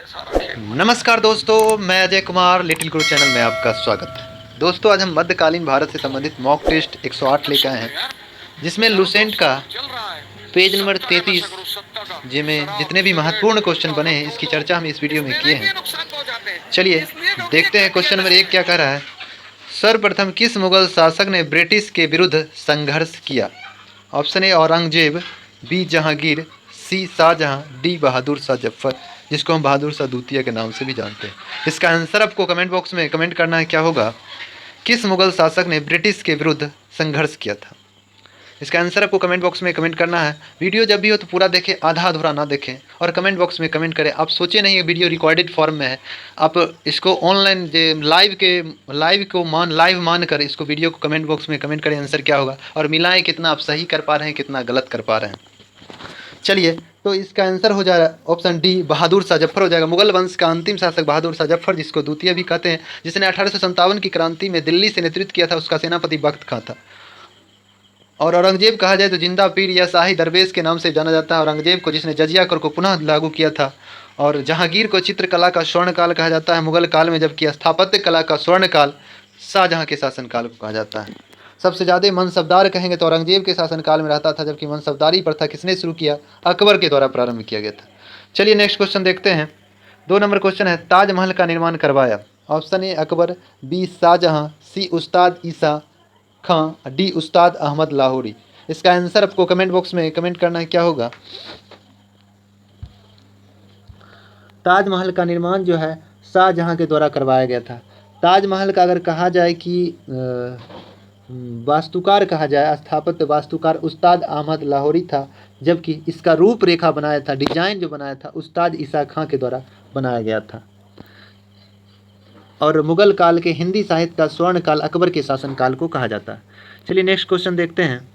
नमस्कार दोस्तों, मैं अजय कुमार लिटिल गुरु चैनल में आपका स्वागत है। दोस्तों, आज हम मध्यकालीन भारत से संबंधित मॉक टेस्ट 108 लेकर आए हैं, जिसमें लुसेंट का पेज नंबर 33 जिसमें जितने भी महत्वपूर्ण क्वेश्चन बने हैं, इसकी चर्चा हम इस वीडियो में किए हैं। चलिए देखते हैं क्वेश्चन नंबर 1 क्या कह रहा है। सर्वप्रथम किस मुगल शासक ने ब्रिटिश के विरुद्ध संघर्ष किया? Option A Aurangzeb, B Jahangir, C Shahjahan, D Bahadur Shah Zafar, जिसको हम बहादुर शाह द्वितीय के नाम से भी जानते हैं। इसका आंसर आपको कमेंट बॉक्स में कमेंट करना है, क्या होगा? किस मुगल शासक ने ब्रिटिश के विरुद्ध संघर्ष किया था? इसका आंसर आपको कमेंट बॉक्स में कमेंट करना है। वीडियो जब भी हो तो पूरा देखें, आधा अधूरा ना देखें, और कमेंट बॉक्स में कमेंट करें। आप सोचे नहीं वीडियो रिकॉर्डेड फॉर्म में है, आप इसको ऑनलाइन लाइव मान कर इसको वीडियो को कमेंट बॉक्स में कमेंट करें, आंसर क्या होगा, और मिलाएं कितना आप सही कर पा रहे हैं, कितना गलत कर पा रहे हैं। चलिए, तो इसका आंसर हो जाएगा ऑप्शन डी, बहादुर शाह जफर हो जाएगा। मुगल वंश का अंतिम शासक बहादुर शाह जफर, जिसको द्वितीय भी कहते हैं, जिसने 1857 की क्रांति में दिल्ली से नेतृत्व किया था, उसका सेनापति बख्त खां था। और औरंगजेब कहा जाए तो जिंदा पीर या शाही दरवेश के नाम से जाना जाता है। औरंगजेब को जिसने जजिया कर को पुनः लागू किया था। और जहांगीर को चित्रकला का स्वर्णकाल कहा जाता है मुगल काल में, जबकि स्थापत्य कला का स्वर्णकाल शाहजहां के शासनकाल को कहा जाता है। सबसे ज़्यादा मनसबदार कहेंगे तो औरंगजेब के शासनकाल में रहता था, जबकि मनसबदारी प्रथा किसने शुरू किया? अकबर के द्वारा प्रारंभ किया गया था। चलिए नेक्स्ट क्वेश्चन देखते हैं। 2 नंबर क्वेश्चन है, ताजमहल का निर्माण करवाया? Option A Akbar, B Shahjahan, C Ustad Isa Khan, D उस्ताद अहमद लाहौरी। इसका आंसर आपको कमेंट बॉक्स में कमेंट करना है, क्या होगा? ताजमहल का निर्माण जो है शाहजहां के द्वारा करवाया गया था। ताजमहल का अगर कहा जाए कि वास्तुकार कहा जाए, स्थापत्य वास्तुकार उस्ताद अहमद लाहौरी था, जबकि इसका रूपरेखा बनाया था, डिजाइन जो बनाया था, उस्ताद ईसा खां के द्वारा बनाया गया था। और मुगल काल के हिंदी साहित्य का स्वर्ण काल अकबर के शासनकाल को कहा जाता है। चलिए नेक्स्ट क्वेश्चन देखते हैं।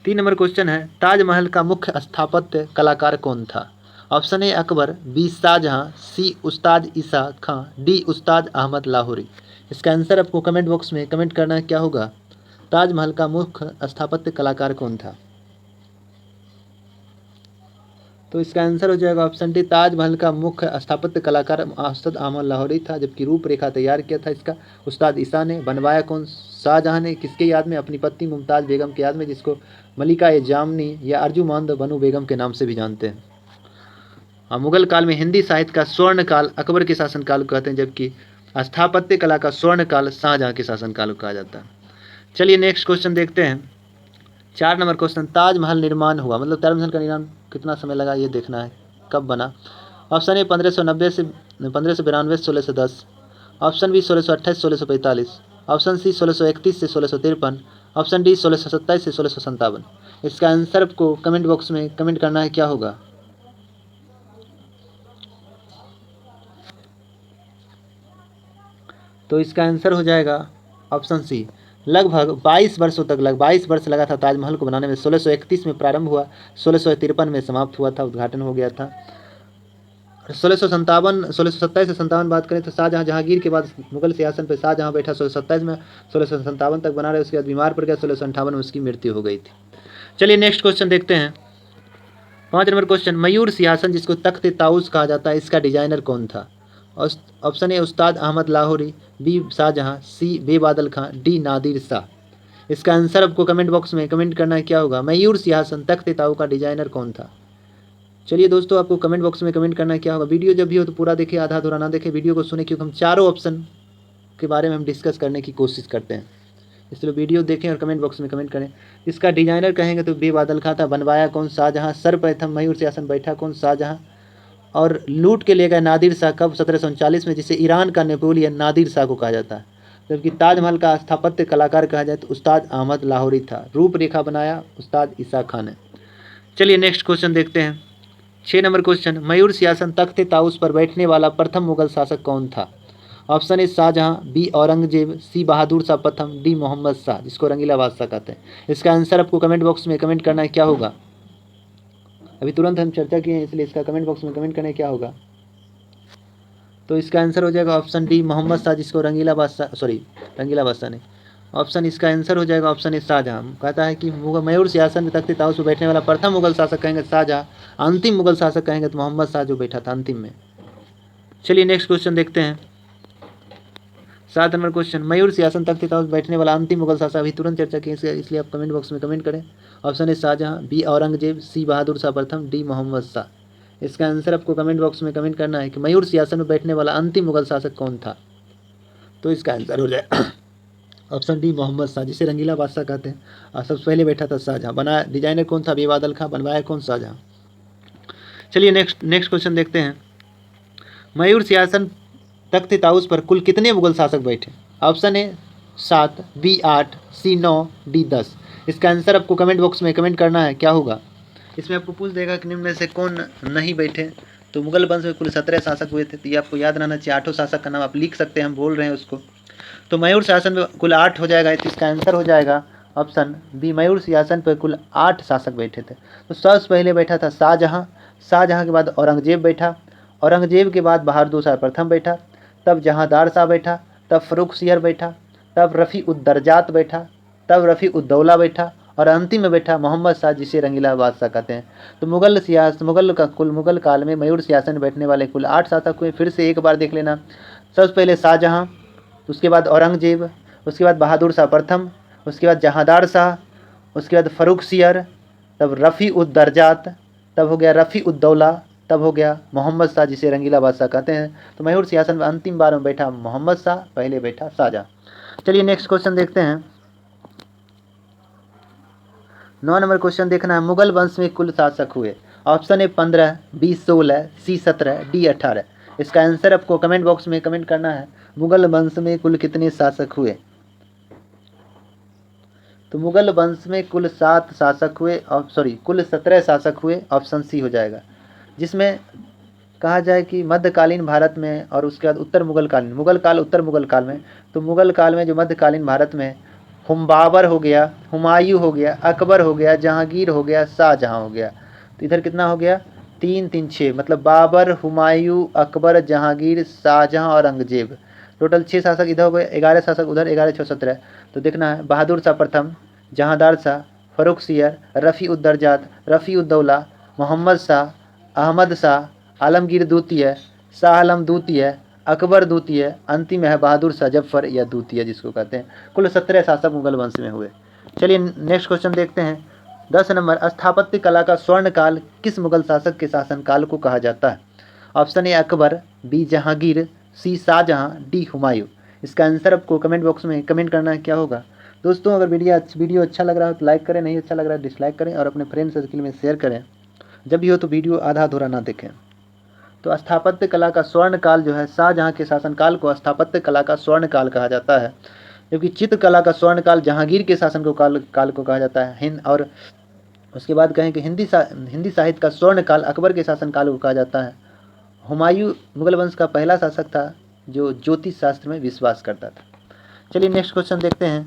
3 नंबर क्वेश्चन है, ताजमहल का मुख्य स्थापत्य कलाकार कौन था? Option A Akbar, B Shahjahan, C Ustad Isa Khan, D उस्ताद अहमद लाहौरी। इसका आंसर आपको कमेंट बॉक्स में कमेंट करना है, क्या होगा? ताजमहल का मुख्य स्थापत्य कलाकार कौन था? तो इसका आंसर हो जाएगा ऑप्शन डी, ताजमहल का मुख्य स्थापत्य कलाकार उस्ताद अहमद लाहौरी था, जबकि रूपरेखा तैयार किया था इसका उस्ताद ईसा ने। बनवाया कौन? शाहजहां ने। किसके याद में? अपनी पत्नी मुमताज़ बेगम के याद में, जिसको मलिका ए जामनी या अर्जुमांद बनु बेगम के नाम से भी जानते हैं। मुगल काल में हिंदी साहित्य का स्वर्ण काल अकबर के शासनकाल को कहते हैं, जबकि स्थापत्य कला का स्वर्ण काल शाहजहां के शासनकाल को कहा जाता है। चलिए नेक्स्ट क्वेश्चन देखते हैं। 4 नंबर क्वेश्चन, ताजमहल निर्माण हुआ, मतलब ताजमहल का निर्माण कितना समय लगा ये देखना है, कब बना? ऑप्शन ए 1590 से 1592 से 1610, ऑप्शन बी 1628 1645, ऑप्शन सी 1631 से 1653, ऑप्शन डी 1627 से 1657। इसका आंसर आपको कमेंट बॉक्स में कमेंट करना है, क्या होगा? तो इसका आंसर हो जाएगा ऑप्शन सी, लगभग 22 वर्ष लगा था ताजमहल को बनाने में। 1631 में प्रारंभ हुआ, 1653 में समाप्त हुआ था, उद्घाटन हो गया था। 1627 से 57 बात करें तो शाहजहां, जहांगीर के बाद मुगल सिंहासन पर शाहजहां बैठा 1627 में, 1657 तक बना रहे, उसके बाद बीमार पड़ गया, 1658 में उसकी मृत्यु हो गई थी। चलिए नेक्स्ट क्वेश्चन देखते हैं। 5 नंबर क्वेश्चन, मयूर सिंहासन जिसको तख्त ताउस कहा जाता है, इसका डिजाइनर कौन था? ऑप्शन ए उस्ताद अहमद लाहौरी, बी शाहजहां, सी बेबादल खां, डी नादिर शाह। इसका आंसर आपको कमेंट बॉक्स में कमेंट करना है, क्या होगा? मयूर सिंहासन तख्त ताऊ का डिजाइनर कौन था? चलिए दोस्तों, आपको कमेंट बॉक्स में कमेंट करना है, क्या होगा? वीडियो जब भी हो तो पूरा देखिए, आधा अधूरा ना देखें, वीडियो को सुने, क्योंकि हम चारों ऑप्शन के बारे में हम डिस्कस करने की कोशिश करते हैं, इसलिए वीडियो देखें और कमेंट बॉक्स में कमेंट करें। इसका डिजाइनर कहेंगे तो बेबादल खां था। बनवाया कौन? शाहजहां। सर्वप्रथम मयूर सिंहासन बैठा कौन? शाहजहां। और लूट के ले गए नादिर शाह कब? 1739 में, जिसे ईरान का नेपोलियन नादिर शाह को कहा जाता है। जबकि ताजमहल का स्थापत्य कलाकार कहा जाए तो उस्ताद अहमद लाहौरी था। रूपरेखा बनाया उस्ताद ईसा खान ने। चलिए नेक्स्ट क्वेश्चन देखते हैं। 6 नंबर क्वेश्चन, मयूर सिंहासन तख्त ताउस पर बैठने वाला प्रथम मुगल शासक कौन था? Option A Shahjahan, B Aurangzeb, C Bahadur Shah प्रथम, डी मोहम्मद शाह, जिसको रंगीला बादशाह कहते हैं। इसका आंसर आपको कमेंट बॉक्स में कमेंट करना है, क्या होगा? अभी तुरंत हम चर्चा किए हैं, इसलिए इसका कमेंट बॉक्स में कमेंट करना है, क्या होगा? तो इसका आंसर हो जाएगा ऑप्शन डी, मोहम्मद शाह, जिसको रंगीला बादशाह नहीं, ऑप्शन इसका आंसर हो जाएगा ऑप्शन ए शाहजहां। कहता है कि मयूर सिंहासन में तख्त ताऊस पर बैठने वाला प्रथम मुगल शासक कहेंगे शाहजहां, अंतिम मुगल शासक कहेंगे तो मोहम्मद शाह जो बैठा था अंतिम में। चलिए नेक्स्ट क्वेश्चन देखते हैं। 7 नंबर क्वेश्चन, मयूर सिंहासन तख्त ताऊस बैठने वाला अंतिम मुगल शासक, अभी तुरंत चर्चा की इसलिए आप कमेंट बॉक्स में कमेंट करें। Option A Shahjahan, B Aurangzeb, C Bahadur Shah प्रथम, डी मोहम्मद शाह। इसका आंसर आपको कमेंट बॉक्स में कमेंट करना है कि मयूर सिंहासन में बैठने वाला अंतिम मुगल शासक कौन था। तो इसका आंसर हो जाए ऑप्शन डी मोहम्मद शाह, जिसे रंगीला बादशाह कहते हैं। और सबसे पहले बैठा था शाहजहां। बनाया डिजाइनर कौन था? बेबादल खां। बनवाया कौन? शाहजहां। चलिए नेक्स्ट क्वेश्चन देखते हैं। मयूर सिंहासन तख्त ताऊस पर कुल कितने मुगल शासक बैठे? Option A 7, B 8, C 9, D 10। इसका आंसर आपको कमेंट बॉक्स में कमेंट करना है क्या होगा। इसमें आपको पूछ देगा कि निम्न में से कौन नहीं बैठे। तो मुगल वंश में कुल 17 शासक हुए थे, तो ये आपको याद रहना चाहिए। 8 शासक का नाम आप लिख सकते हैं, हम बोल रहे हैं उसको। तो मयूर शासन में कुल 8 हो जाएगा, तो इसका आंसर हो जाएगा ऑप्शन बी। मयूर सिंहासन पर कुल 8 शासक बैठे थे। तो सबसे पहले बैठा था शाहजहां, शाहजहां के बाद औरंगजेब बैठा, औरंगजेब के बाद बहादुर शाह प्रथम बैठा, तब जहांदार शाह बैठा, तब फ़र्रुखसियर बैठा, तब रफ़ी उद दरजात बैठा, तब रफ़ी उद दौला बैठा, और अंतिम में बैठा मोहम्मद शाह, जिसे रंगीला बादशाह कहते हैं। तो मुगल काल में मयूर सिंहासन में बैठने वाले कुल 8 शासक हुए। फिर से एक बार देख लेना। सबसे पहले शाहजहां, उसके बाद औरंगजेब, उसके बाद बहादुर शाह प्रथम, उसके बाद जहांदार शाह, उसके बाद फ़र्रुखसियर, तब रफ़ी उद दरजात, तब हो गया रफ़ी उद दौला, तब हो गया मोहम्मद शाह, जिसे रंगीला बादशाह कहते हैं। तो मयूर सिंहासन में अंतिम बार में बैठा मोहम्मद शाह, पहले बैठा शाहजहां। चलिए नेक्स्ट क्वेश्चन देखते हैं। 9 नंबर क्वेश्चन देखना है। मुगल वंश में कुल शासक हुए। Option A 15, B 16, C 17, D 18। इसका आंसर आपको कमेंट बॉक्स में कमेंट करना है। मुगल वंश में कुल कितने शासक हुए? तो मुगल वंश में कुल 7 शासक हुए, कुल 17 शासक हुए। ऑप्शन सी हो जाएगा, जिसमें कहा जाए कि मध्यकालीन भारत में और उसके बाद उत्तर मुगल काल में, तो मुगल काल में जो मध्यकालीन भारत में हुमायूं हो गया, हुमायूं हो गया, अकबर हो गया, जहांगीर हो गया, शाहजहां हो गया। तो इधर कितना हो गया? 3 3 6, मतलब बाबर, हुमायूं, अकबर, जहांगीर, शाहजहां और औरंगजेब। टोटल 6 शासक इधर हो गए, 11 शासक उधर, 11 6 17। तो देखना है, बहादुर शाह प्रथम, जहांदार शाह, फ़र्रुखसियर, रफ़ी उद दरजात, रफ़ी उद दौला, मोहम्मद शाह, अहमद शाह, आलमगीर द्वितीय, शाह आलम द्वितीय, अकबर द्वितीय, अंतिम है बहादुर शाह जफर या द्वितीय, जिसको कहते हैं। कुल 17 शासक मुगल वंश में हुए। चलिए नेक्स्ट क्वेश्चन देखते हैं। 10 नंबर, स्थापत्य कला का स्वर्ण काल किस मुगल शासक के शासनकाल को कहा जाता है? Option A Akbar, B Jahangir, C Shahjahan, D Humayun. इसका आंसर आपको कमेंट बॉक्स में कमेंट करना है क्या होगा। दोस्तों, अगर वीडियो अच्छा लग रहा हो तो लाइक करें, नहीं अच्छा लग रहा है डिसलाइक करें, और अपने फ्रेंड सर्किल में शेयर करें। जब भी हो तो वीडियो आधा अधूरा ना देखें। तो स्थापत्य कला का स्वर्ण काल जो है, शाहजहां के शासनकाल को स्थापत्य कला का स्वर्ण काल कहा जाता है, जबकि चित्रकला का स्वर्ण काल जहांगीर के शासन को काल को कहा जाता है। और उसके बाद कहें कि हिंदी साहित्य का स्वर्ण काल अकबर के शासनकाल को कहा जाता है। हुमायूं मुगल वंश का पहला शासक था जो ज्योतिष शास्त्र में विश्वास करता था। चलिए नेक्स्ट क्वेश्चन देखते हैं।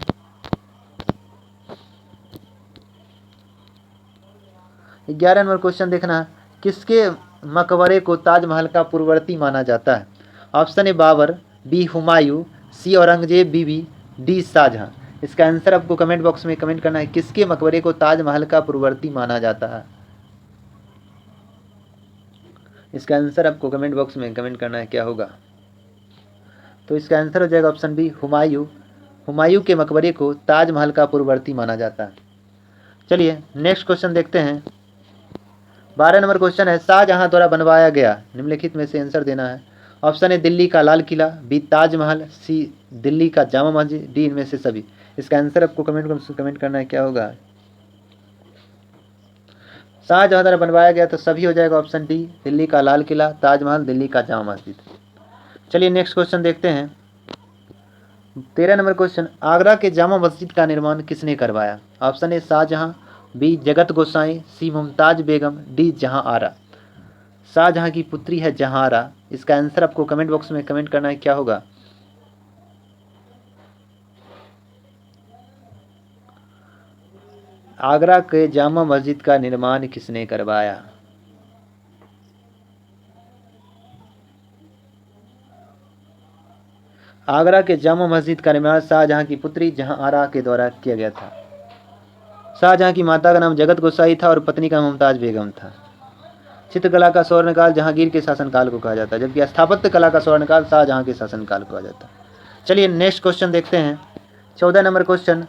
11 नंबर क्वेश्चन देखना, किसके मकबरे को ताजमहल का पूर्ववर्ती माना जाता है? Option A Babur, B Humayun, C Aurangzeb Bibi, D Shahjahan. इसका आंसर आपको कमेंट बॉक्स में कमेंट करना है, किसके मकबरे को ताजमहल का पूर्ववर्ती माना जाता है। इसका आंसर आपको कमेंट बॉक्स में कमेंट करना है क्या होगा। तो इसका आंसर हो जाएगा ऑप्शन बी हुमायूं। हुमायूं के मकबरे को ताजमहल का पूर्ववर्ती माना जाता है। चलिए नेक्स्ट क्वेश्चन देखते हैं। 12 नंबर क्वेश्चन है, शाहजहां द्वारा बनवाया गया निम्नलिखित में से आंसर देना है। ऑप्शन ए दिल्ली का लाल किला, बी ताजमहल, सी दिल्ली का जामा मस्जिद, डी इनमें से सभी। इसका आंसर आपको कमेंट करना है क्या होगा। शाहजहां द्वारा बनवाया गया तो सभी हो जाएगा ऑप्शन डी, दिल्ली का लाल किला, ताजमहल, दिल्ली का जामा मस्जिद। चलिए नेक्स्ट क्वेश्चन देखते हैं। 13 नंबर क्वेश्चन, आगरा के जामा मस्जिद का निर्माण किसने करवाया? ऑप्शन ए शाहजहां, बी जगत गोसाई, सी मुमताज बेगम, डी जहां आरा। शाहजहां की पुत्री है जहां आरा। इसका आंसर आपको कमेंट बॉक्स में कमेंट करना है क्या होगा। आगरा के जामा मस्जिद का निर्माण किसने करवाया? आगरा के जामा मस्जिद का निर्माण शाहजहां की पुत्री जहांआरा के द्वारा किया गया था। शाहजहां की माता का नाम जगत गोसाई था और पत्नी का मुमताज बेगम था। चित्रकला का स्वर्णकाल जहांगीर के शासनकाल को कहा जाता है, जबकि स्थापत्य कला का स्वर्णकाल शाहजहां के शासनकाल को कहा जाता है। चलिए नेक्स्ट क्वेश्चन देखते हैं। 14 नंबर क्वेश्चन,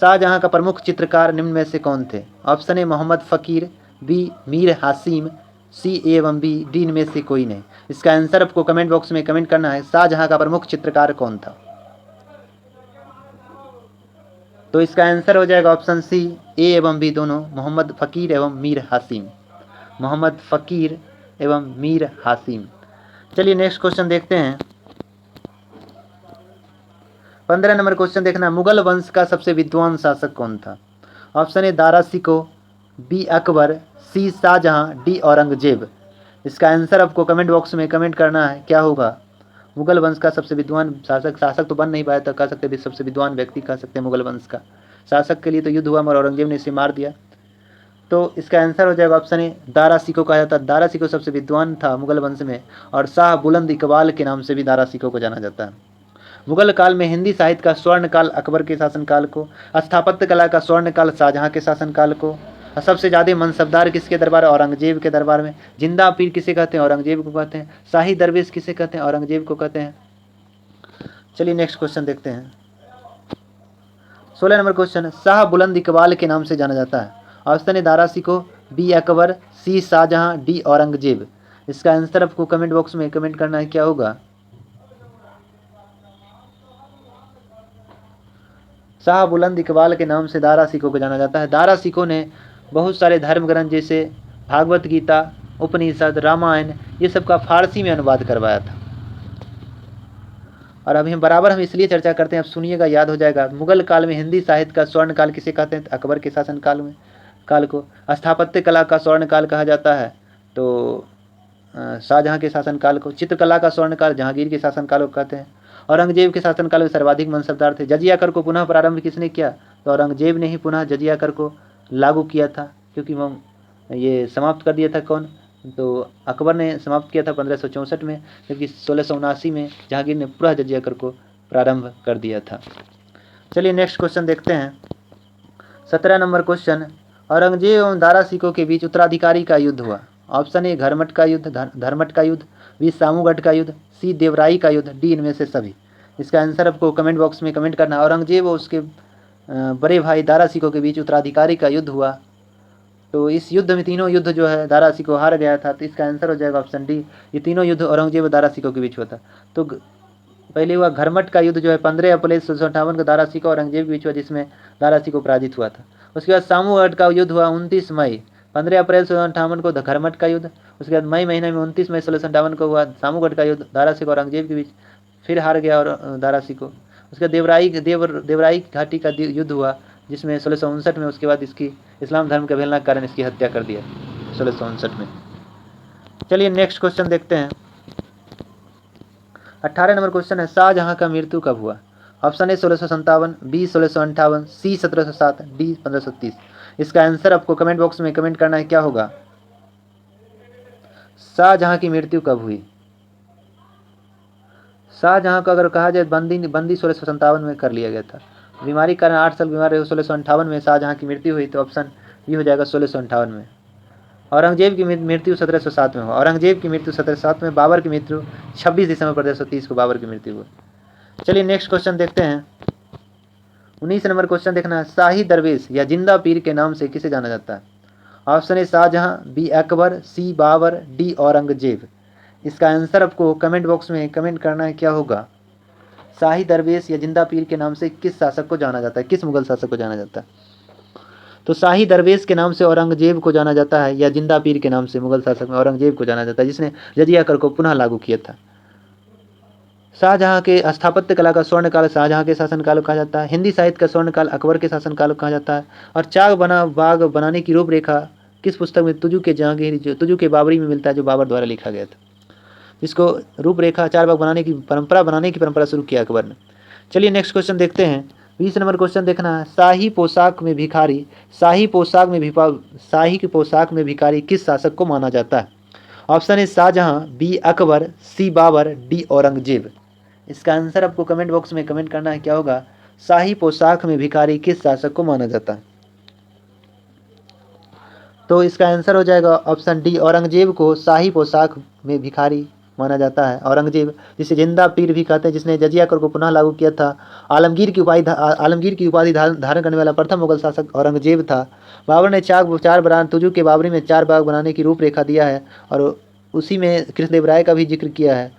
शाहजहां का प्रमुख चित्रकार निम्न में से कौन थे? ऑप्शन ए मोहम्मद फ़कीर, बी मीर हासिम, सी एवं बी, डी इनमें से कोई नहीं। इसका आंसर आपको कमेंट बॉक्स में कमेंट करना है, शाहजहां का प्रमुख चित्रकार कौन था? तो इसका आंसर हो जाएगा ऑप्शन सी, ए एवं बी दोनों, मोहम्मद फ़कीर एवं मीर हासिम। मोहम्मद फ़कीर एवं मीर हासिम। चलिए नेक्स्ट क्वेश्चन देखते हैं। 15 नंबर क्वेश्चन देखना, मुगल वंश का सबसे विद्वान शासक कौन था? Option A Dara Shikoh, B Akbar, C Shahjahan, D Aurangzeb. इसका आंसर आपको कमेंट बॉक्स में कमेंट करना है, क्या होगा? मुगल वंश का सबसे विद्वान शासक तो बन नहीं पाया, तो कह सकते सबसे विद्वान व्यक्ति कह सकते हैं मुगल वंश का। शासक के लिए तो युद्ध हुआ मगर औरंगजेब ने इसे मार दिया। तो इसका आंसर हो जाएगा ऑप्शन ए दारा शिकोह कहा जाता है। दारा शिकोह सबसे विद्वान था मुगल वंश में, और शाह बुलंद इकबाल के नाम से भी दारा शिकोह को जाना जाता है। मुगल काल में हिंदी साहित्य का स्वर्ण काल अकबर के शासनकाल को, स्थापत्य कला का स्वर्ण काल शाहजहां के शासनकाल को, और सबसे ज़्यादा मनसबदार किसके दरबार? औरंगजेब के दरबार में। जिंदा पीर किसे कहते हैं? औरंगजेब को कहते हैं। शाही दरवेश किसे कहते हैं? औरंगजेब को कहते हैं। चलिए नेक्स्ट क्वेश्चन देखते हैं। 16 नंबर क्वेश्चन, शाह बुलंद इकबाल के नाम से जाना जाता है। Option A Dara Shikoh, B Akbar, C Shahjahan, D Aurangzeb. इसका आंसर आपको कमेंट बॉक्स में कमेंट करना है, क्या होगा? शाह बुलंद इकबाल के नाम से दारा शिकोह को जाना जाता है। दारा शिकोह ने बहुत सारे धर्म ग्रंथ जैसे भागवत गीता, उपनिषद, रामायण, ये सब का फारसी में अनुवाद करवाया था। और अभी हम इसलिए चर्चा करते हैं, अब सुनिएगा, याद हो जाएगा। मुगल काल में हिंदी साहित्य का स्वर्ण काल किसे कहते हैं? अकबर के शासन काल को। स्थापत्य कला का स्वर्ण काल कहा जाता है तो शाहजहां के शासनकाल को। चित्रकला का स्वर्ण काल जहांगीर के शासनकाल को कहते हैं। औरंगजेब के शासनकाल में सर्वाधिक मनसबदार थे। जजिया कर को पुनः प्रारंभ किसने किया? तो औरंगजेब ने ही पुनः जजिया कर को लागू किया था, क्योंकि वो ये समाप्त कर दिया था कौन? तो अकबर ने समाप्त किया था 1564 में, जबकि 1679 में जहांगीर ने पुनः जजिया कर को प्रारंभ कर दिया था। चलिए नेक्स्ट क्वेश्चन देखते हैं। 17 नंबर क्वेश्चन, औरंगजेब एवं दारा शिकोह के बीच उत्तराधिकारी का युद्ध हुआ। ऑप्शन ए घरमट का युद्ध, धर्मट का युद्ध, बी सामूगढ़ का युद्ध, सी देवराई का युद्ध, डी इनमें से सभी। इसका आंसर आपको कमेंट बॉक्स में कमेंट करना है। औरंगजेब और उसके बड़े भाई दारा शिकोह के बीच उत्तराधिकारी का युद्ध हुआ। तो इस युद्ध में तीनों युद्ध जो है दारा शिकोह हार गया था, तो इसका आंसर हो जाएगा ऑप्शन डी। ये तीनों युद्ध औरंगजेब और दारा शिकोह के बीच हुआ था। तो पहले हुआ घरमट का युद्ध जो है 15 अप्रैल 1658 को दारा शिकोह और औरंगजेब के बीच हुआ, जिसमें दारा शिकोह पराजित हुआ था। उसके बाद सामूगढ़ का युद्ध हुआ 29 मई, 15 अप्रैल 1658 को घरमट का युद्ध। उसके बाद मई महीने में 29 मई 1658 को हुआ सामूगढ़ का युद्ध, दारा शिकोह और औरंगजेब के बीच, फिर हार गया और दारा शिकोह। उसके देवराई घाटी का युद्ध हुआ, जिसमें 1659 में, उसके बाद इसकी इस्लाम धर्म के अवहेलना के कारण इसकी हत्या कर दिया 1659 में। चलिए नेक्स्ट क्वेश्चन देखते हैं। 18 नंबर क्वेश्चन है, शाहजहां का मृत्यु कब हुआ? Option A 1657, B 1658, C 1707, D 1530। इसका आंसर आपको कमेंट बॉक्स में कमेंट करना है, क्या होगा? शाहजहां की मृत्यु कब हुई? शाहजहां को अगर कहा जाए बंदी 1657 में कर लिया गया था। बीमारी के कारण 8 साल बीमार रहे, 1658 में शाहजहां की मृत्यु हुई, तो ऑप्शन बी हो जाएगा 1658 में। औरंगजेब की मृत्यु 1707 में हुआ। औरंगजेब की मृत्यु 1707 में। बाबर की मृत्यु 26 दिसंबर 1530 को बाबर की मृत्यु हुई। चलिए नेक्स्ट क्वेश्चन देखते हैं। 19 नंबर क्वेश्चन देखना है, शाही दरवेश या जिंदा पीर के नाम से किसे जाना जाता है? Option A Shahjahan, B Akbar, C Babur, D Aurangzeb. इसका आंसर आपको कमेंट बॉक्स में कमेंट करना है, क्या होगा? शाही दरवेश या जिंदा पीर के नाम से किस शासक को जाना जाता है? किस मुगल शासक को जाना जाता है? तो शाही दरवेश के नाम से औरंगजेब को जाना जाता है, या जिंदा पीर के नाम से मुगल शासक में औरंगजेब को जाना जाता है, जिसने जजिया कर को पुनः लागू किया था। शाहजहां के स्थापत्य कला का स्वर्ण काल शाहजहां के शासनकाल को कहा जाता है। हिंदी साहित्य का स्वर्ण काल अकबर के शासनकाल को कहा जाता है। और चाक बना बाग बनाने की रूपरेखा किस पुस्तक में? तुजू के जहांगीर, जो तुजू के बाबरी में मिलता है, जो बाबर द्वारा लिखा गया था, जिसको रूपरेखा चार बाग बनाने की परंपरा शुरू किया अकबर ने। चलिए नेक्स्ट क्वेश्चन देखते हैं। 20 नंबर क्वेश्चन देखना है, शाही पोशाक की पोशाक में भिखारी किस शासक को माना जाता है? Option A Shahjahan, B Akbar, C Babur, D Aurangzeb. इसका आंसर आपको कमेंट बॉक्स में कमेंट करना है, क्या होगा? शाही पोशाक में भिखारी किस शासक को माना जाता है? तो इसका आंसर हो जाएगा ऑप्शन डी, औरंगजेब को शाही पोशाक में भिखारी माना जाता है। औरंगजेब, जिसे जिंदा पीर भी कहते हैं, जिसने जजिया कर को पुनः लागू किया था। आलमगीर की उपाधि धारण करने वाला प्रथम मुगल शासक औरंगजेब था। बाबर ने चार बारान तुजू के बाबरी में 4 बाग बनाने की रूपरेखा दिया है, और उसी में कृष्णदेवराय का भी जिक्र किया है,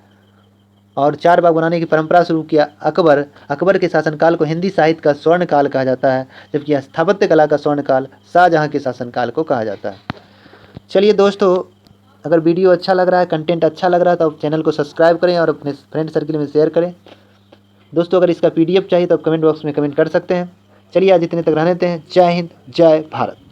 और 4 बाग बनाने की परंपरा शुरू किया अकबर के शासनकाल को हिंदी साहित्य का स्वर्ण काल कहा जाता है, जबकि स्थापत्य कला का स्वर्ण काल शाहजहां के शासनकाल को कहा जाता है। चलिए दोस्तों, अगर वीडियो अच्छा लग रहा है, कंटेंट अच्छा लग रहा है, तो आप चैनल को सब्सक्राइब करें और अपने फ्रेंड सर्किल में शेयर करें। दोस्तों, अगर इसका PDF चाहिए तो आप कमेंट बॉक्स में कमेंट कर सकते हैं। चलिए आज इतने तक रहने देते हैं। जय हिंद, जय भारत।